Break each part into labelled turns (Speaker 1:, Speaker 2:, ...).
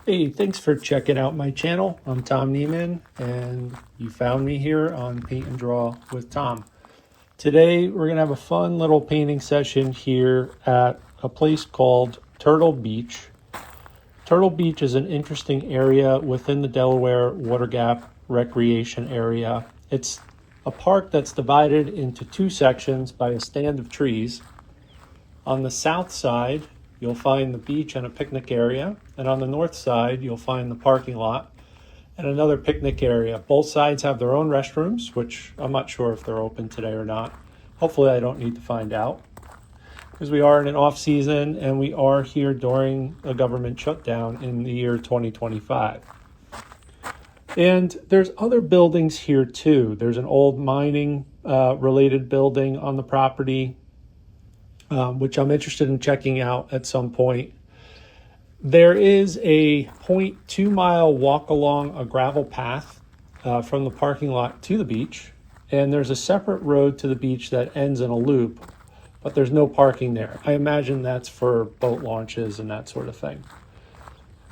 Speaker 1: Hey, thanks for checking out my channel. I'm Tom Neiman, and you found me here on Paint and Draw with Tom. Today, we're going to have a fun little painting session here at a place called Turtle Beach. Turtle Beach is an interesting area within the Delaware Water Gap Recreation Area. It's a park that's divided into two sections by a stand of trees. On the south side, you'll find the beach and a picnic area, and on the north side, you'll find the parking lot and another picnic area. Both sides have their own restrooms, which I'm not sure if they're open today or not. Hopefully, I don't need to find out, because we are in an off season and we are here during a government shutdown in the year 2025. And there's other buildings here too. There's an old mining related building on the property, which I'm interested in checking out at some point. There is a 0.2 mile walk along a gravel path from the parking lot to the beach, and there's a separate road to the beach that ends in a loop, but there's no parking there. I imagine that's for boat launches and that sort of thing.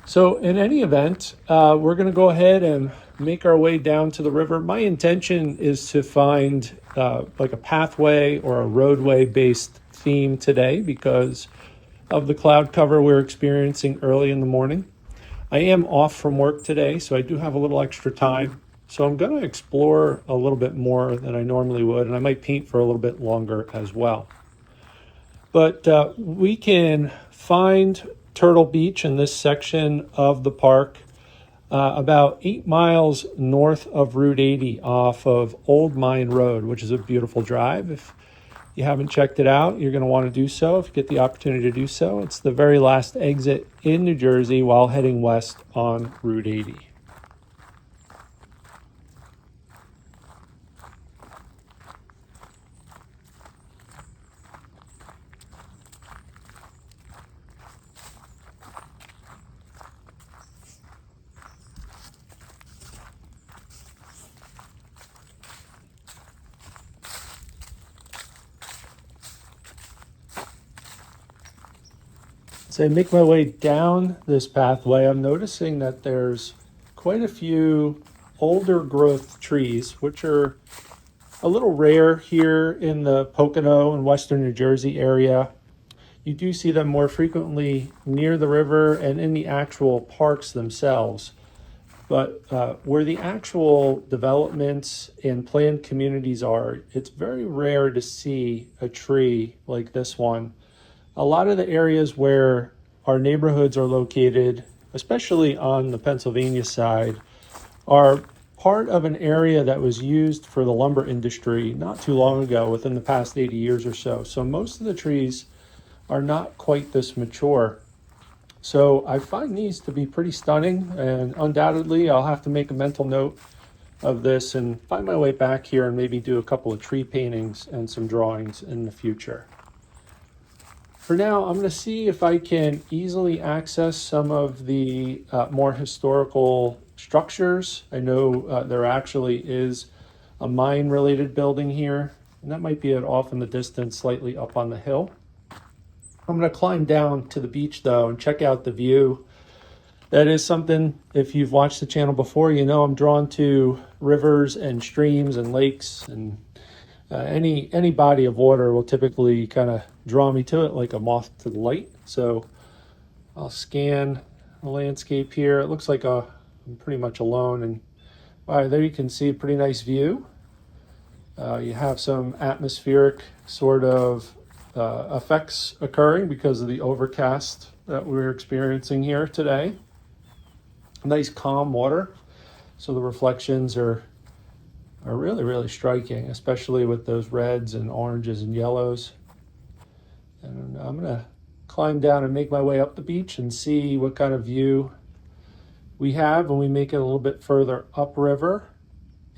Speaker 1: So in any event, we're going to go ahead and make our way down to the river. My intention is to find like a pathway or a roadway based theme today because of the cloud cover we're experiencing early in the morning. I am off from work today, so I do have a little extra time. So I'm going to explore a little bit more than I normally would, and I might paint for a little bit longer as well. But we can find Turtle Beach in this section of the park about 8 miles north of Route 80 off of Old Mine Road, which is a beautiful drive. If you haven't checked it out, you're going to want to do so if you get the opportunity to do so. It's the very last exit in New Jersey while heading west on Route 80. As I make my way down this pathway, I'm noticing that there's quite a few older growth trees, which are a little rare here in the Pocono and western New Jersey area. You do see them more frequently near the river and in the actual parks themselves. But where the actual developments and planned communities are, it's very rare to see a tree like this one. A lot of the areas where our neighborhoods are located, especially on the Pennsylvania side, are part of an area that was used for the lumber industry not too long ago, within the past 80 years or so. So most of the trees are not quite this mature. So I find these to be pretty stunning, and undoubtedly I'll have to make a mental note of this and find my way back here and maybe do a couple of tree paintings and some drawings in the future. For now, I'm going to see if I can easily access some of the more historical structures. I know there actually is a mine-related building here, and that might be off in the distance, slightly up on the hill. I'm going to climb down to the beach, though, and check out the view. That is something, if you've watched the channel before, you know I'm drawn to rivers and streams and lakes, and any body of water will typically kind of draw me to it like a moth to the light. So I'll scan the landscape here. It looks like I'm pretty much alone, and wow, there you can see a pretty nice view. You have some atmospheric sort of effects occurring because of the overcast that we're experiencing here today. Nice calm water, so the reflections are really, really striking, especially with those reds and oranges and yellows. And I'm going to climb down and make my way up the beach and see what kind of view we have when we make it a little bit further upriver,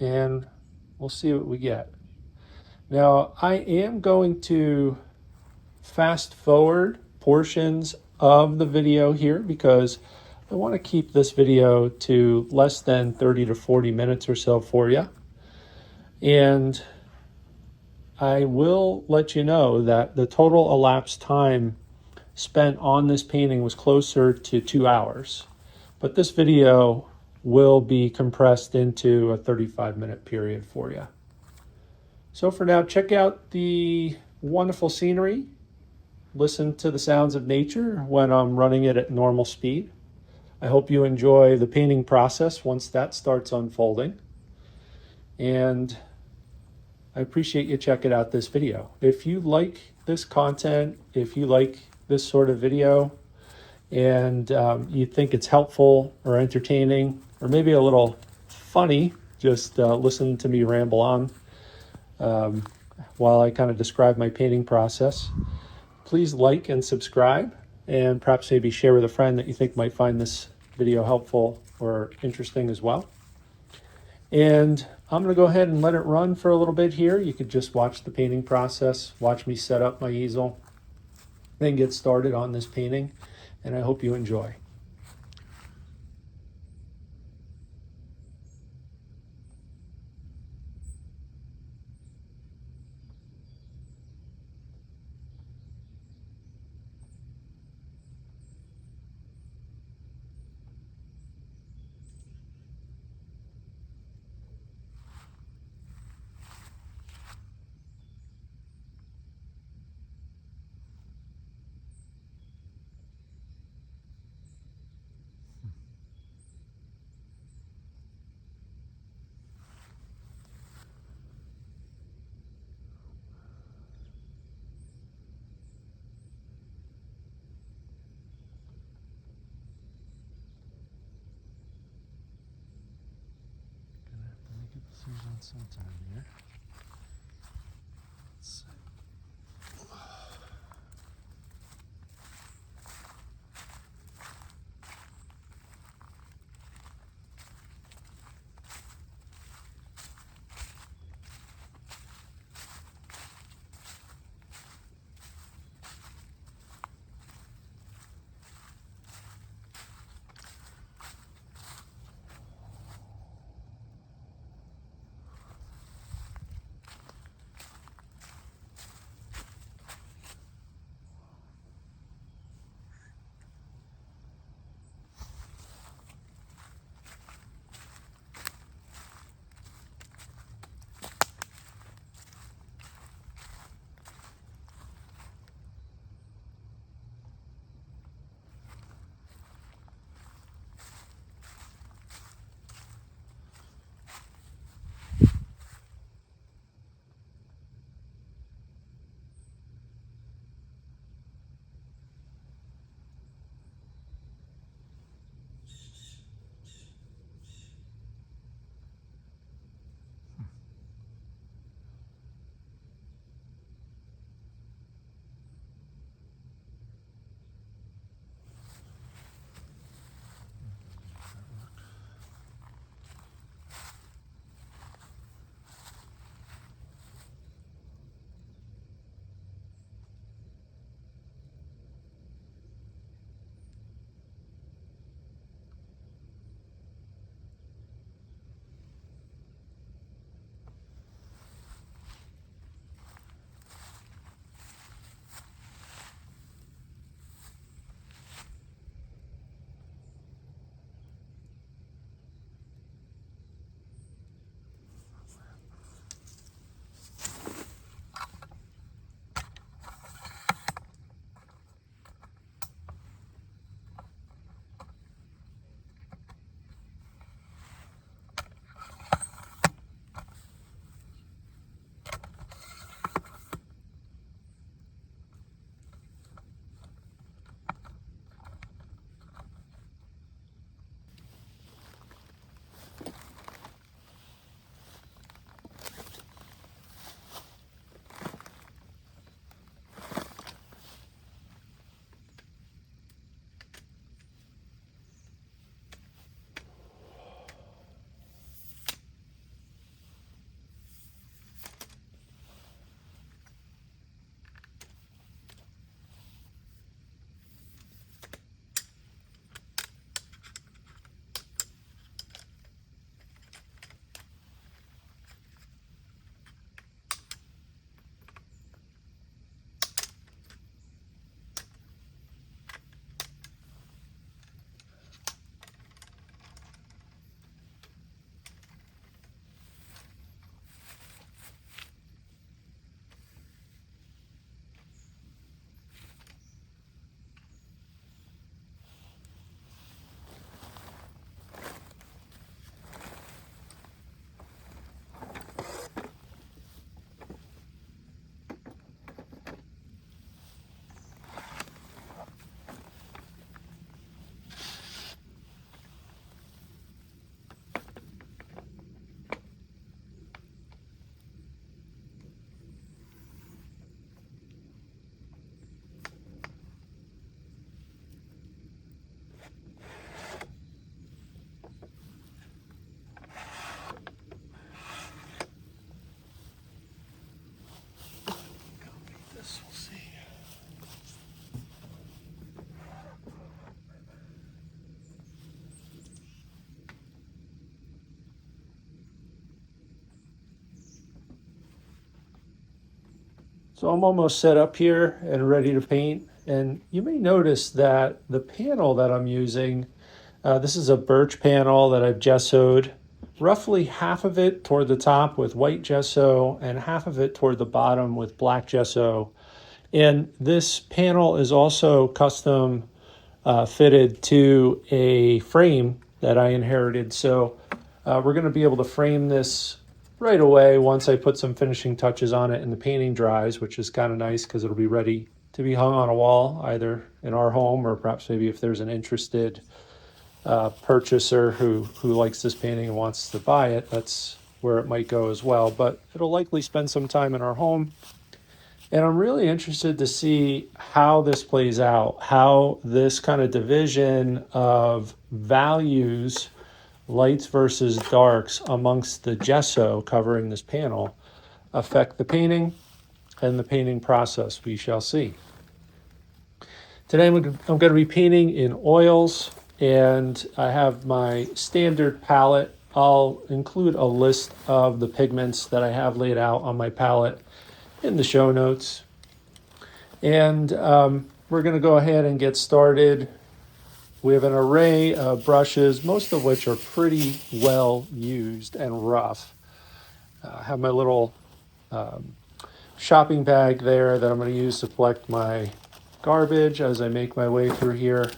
Speaker 1: and we'll see what we get. Now, I am going to fast forward portions of the video here because I want to keep this video to less than 30 to 40 minutes or so for you. And I will let you know that the total elapsed time spent on this painting was closer to 2 hours. but this video will be compressed into a 35-minute period for you. So for now, check out the wonderful scenery. Listen to the sounds of nature when I'm running it at normal speed. I hope you enjoy the painting process once that starts unfolding. And I appreciate you checking out this video. If you like this content, if you like this sort of video, and you think it's helpful or entertaining, or maybe a little funny, just listen to me ramble on while I kind of describe my painting process, please like and subscribe, and perhaps maybe share with a friend that you think might find this video helpful or interesting as well. And I'm going to go ahead and let it run for a little bit here. You could just watch the painting process, watch me set up my easel, then get started on this painting, and I hope you enjoy. Gonna have to make a decision sometime here. Let's see. So I'm almost set up here and ready to paint. And you may notice that the panel that I'm using, this is a birch panel that I've gessoed, roughly half of it toward the top with white gesso and half of it toward the bottom with black gesso. And this panel is also custom fitted to a frame that I inherited. So we're going to be able to frame this right away once I put some finishing touches on it and the painting dries, which is kind of nice because it'll be ready to be hung on a wall, either in our home or perhaps maybe if there's an interested purchaser who likes this painting and wants to buy it, that's where it might go as well. But it'll likely spend some time in our home. And I'm really interested to see how this plays out, how this kind of division of values, lights versus darks amongst the gesso covering this panel, affect the painting and the painting process. We shall see. Today I'm going to be painting in oils, and I have my standard palette. I'll include a list of the pigments that I have laid out on my palette in the show notes. And we're going to go ahead and get started. We have an array of brushes, most of which are pretty well used and rough. I have my little shopping bag there that I'm going to use to collect my garbage as I make my way through here.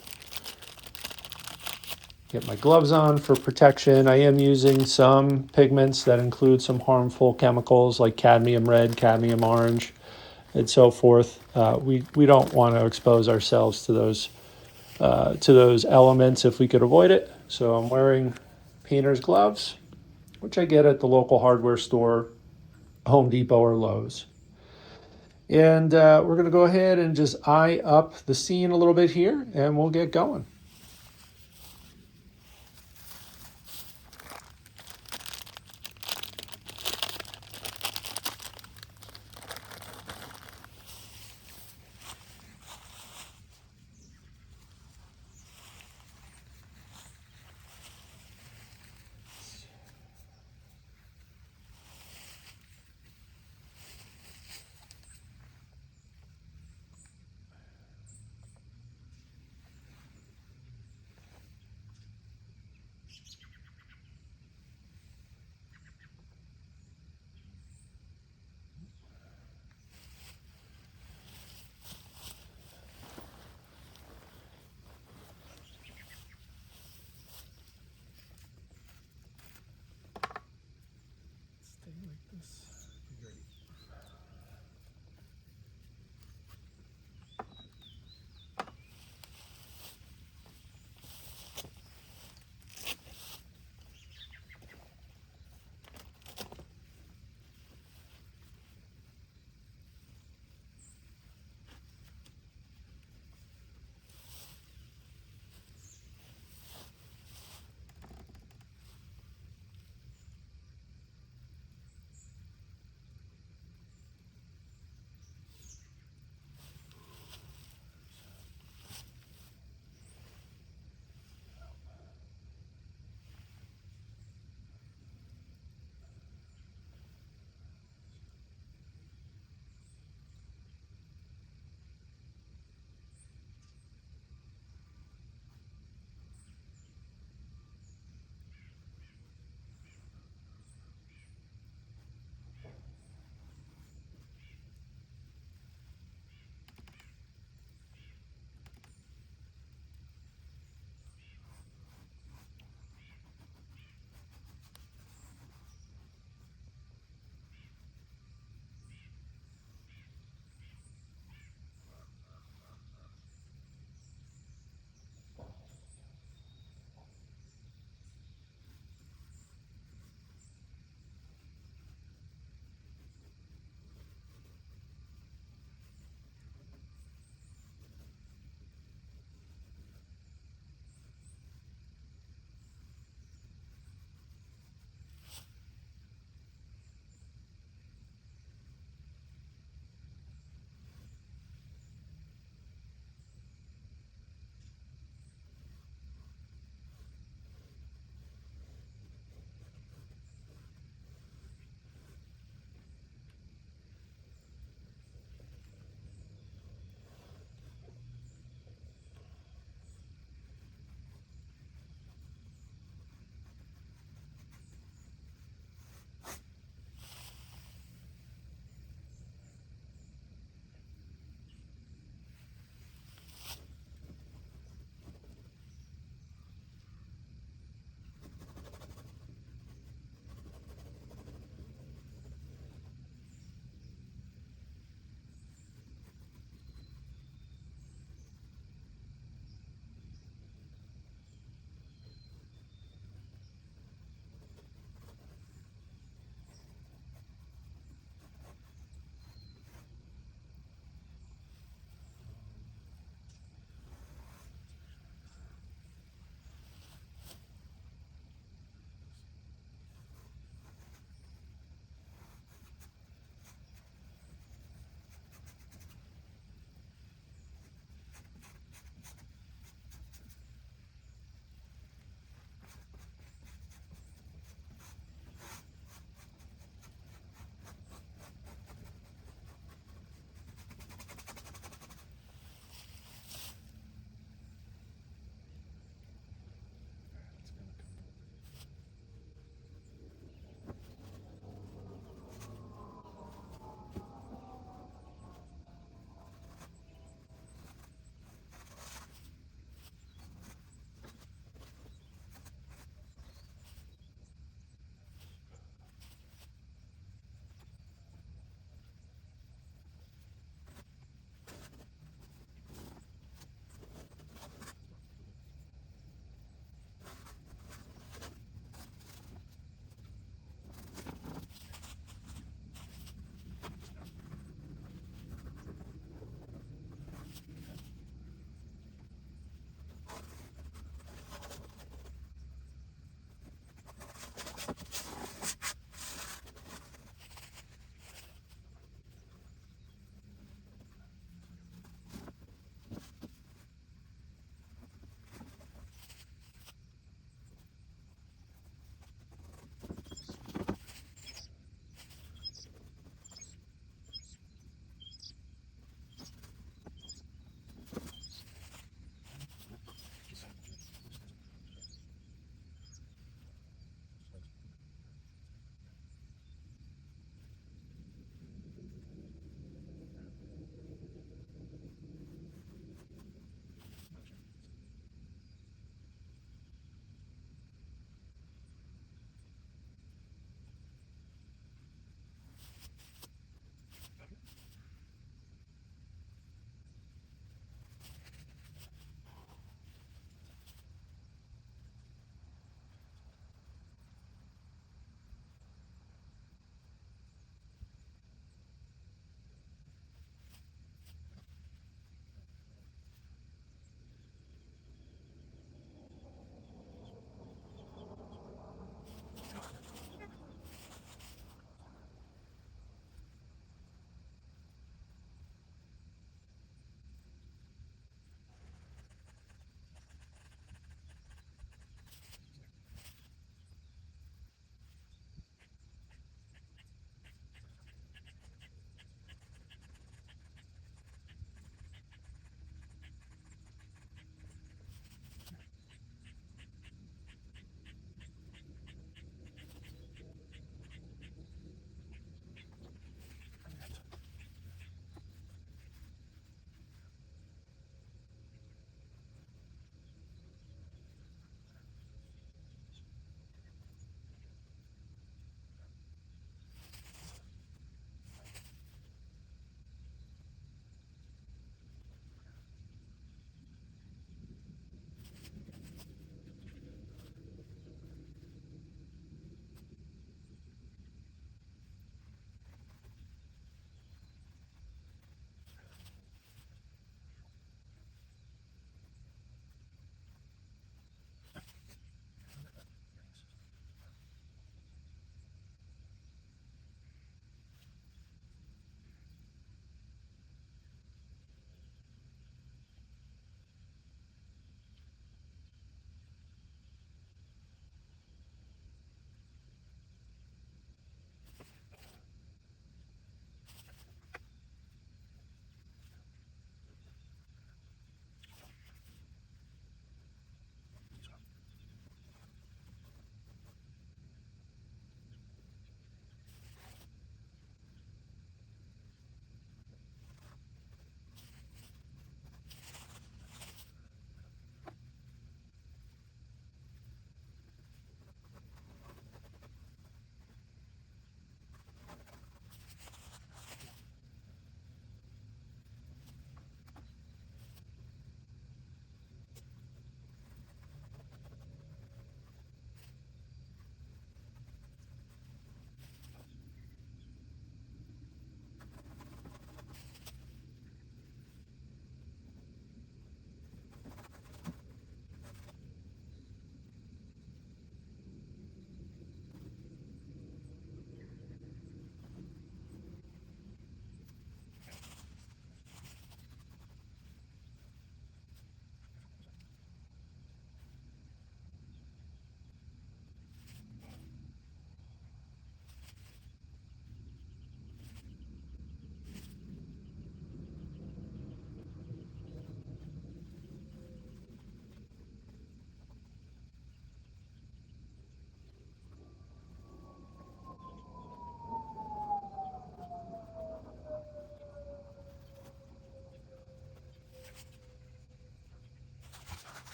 Speaker 1: Get my gloves on for protection. I am using some pigments that include some harmful chemicals like cadmium red, cadmium orange, and so forth. We don't want to expose ourselves to those elements if we could avoid it. So I'm wearing painter's gloves, which I get at the local hardware store, Home Depot or Lowe's. And we're going to go ahead and just eye up the scene a little bit here, and we'll get going.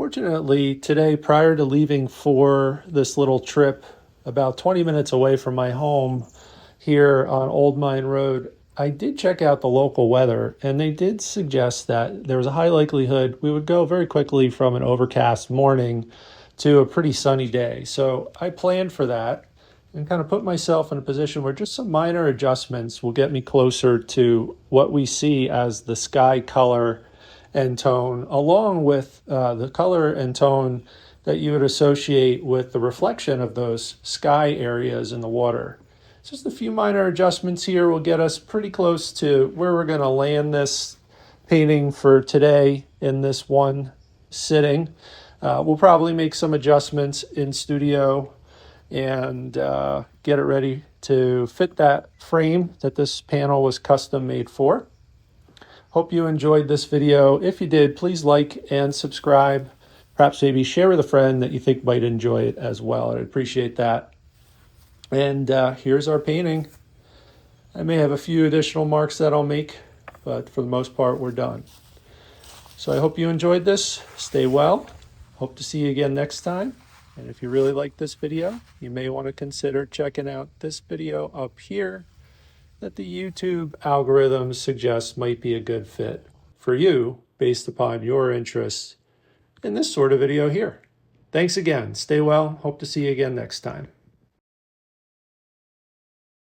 Speaker 1: Fortunately, today, prior to leaving for this little trip, about 20 minutes away from my home here on Old Mine Road, I did check out the local weather, and they did suggest that there was a high likelihood we would go very quickly from an overcast morning to a pretty sunny day. So I planned for that and kind of put myself in a position where just some minor adjustments will get me closer to what we see as the sky color and tone, along with the color and tone that you would associate with the reflection of those sky areas in the water. Just a few minor adjustments here will get us pretty close to where we're going to land this painting for today in this one sitting. We'll probably make some adjustments in studio and get it ready to fit that frame that this panel was custom made for. Hope you enjoyed this video. If you did, please like and subscribe. Perhaps maybe share with a friend that you think might enjoy it as well. I'd appreciate that. And here's our painting. I may have a few additional marks that I'll make, but for the most part, we're done. So I hope you enjoyed this. Stay well. Hope to see you again next time. And if you really like this video, you may want to consider checking out this video up here that the YouTube algorithms suggest might be a good fit for you based upon your interests in this sort of video here. Thanks again. Stay well. Hope to see you again next time.